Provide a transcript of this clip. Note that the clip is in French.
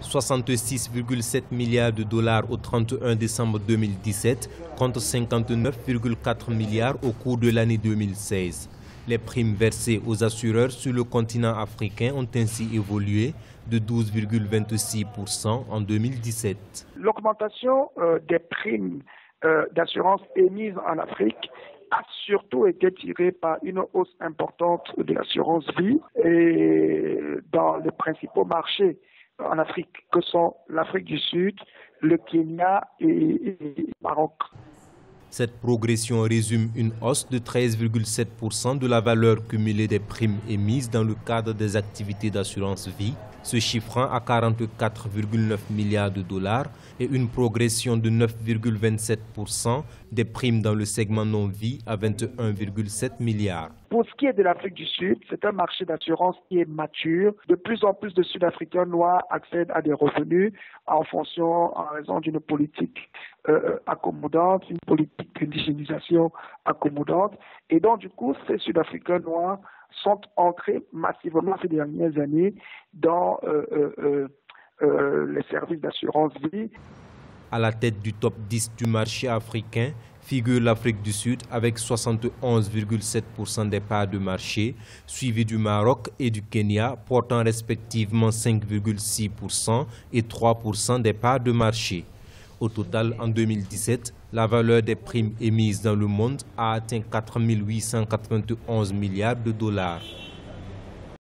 66,7 milliards de dollars au 31 décembre 2017 contre 59,4 milliards au cours de l'année 2016. Les primes versées aux assureurs sur le continent africain ont ainsi évolué de 12,26% en 2017. L'augmentation des primes d'assurance émises en Afrique a surtout été tirée par une hausse importante de l'assurance vie et dans les principaux marchés en Afrique, que sont l'Afrique du Sud, le Kenya et le Maroc. Cette progression résume une hausse de 13,7% de la valeur cumulée des primes émises dans le cadre des activités d'assurance vie, se chiffrant à 44,9 milliards de dollars et une progression de 9,27% des primes dans le segment non-vie à 21,7 milliards. Pour ce qui est de l'Afrique du Sud, c'est un marché d'assurance qui est mature. De plus en plus de Sud-Africains noirs accèdent à des revenus en raison d'une politique accommodante, une politique d'indigénisation accommodante. Et donc, du coup, ces Sud-Africains noirs sont entrés massivement ces dernières années dans les services d'assurance vie. À la tête du top 10 du marché africain figure l'Afrique du Sud avec 71,7% des parts de marché, suivi du Maroc et du Kenya portant respectivement 5,6% et 3% des parts de marché. Au total, en 2017, la valeur des primes émises dans le monde a atteint 4 891 milliards de dollars.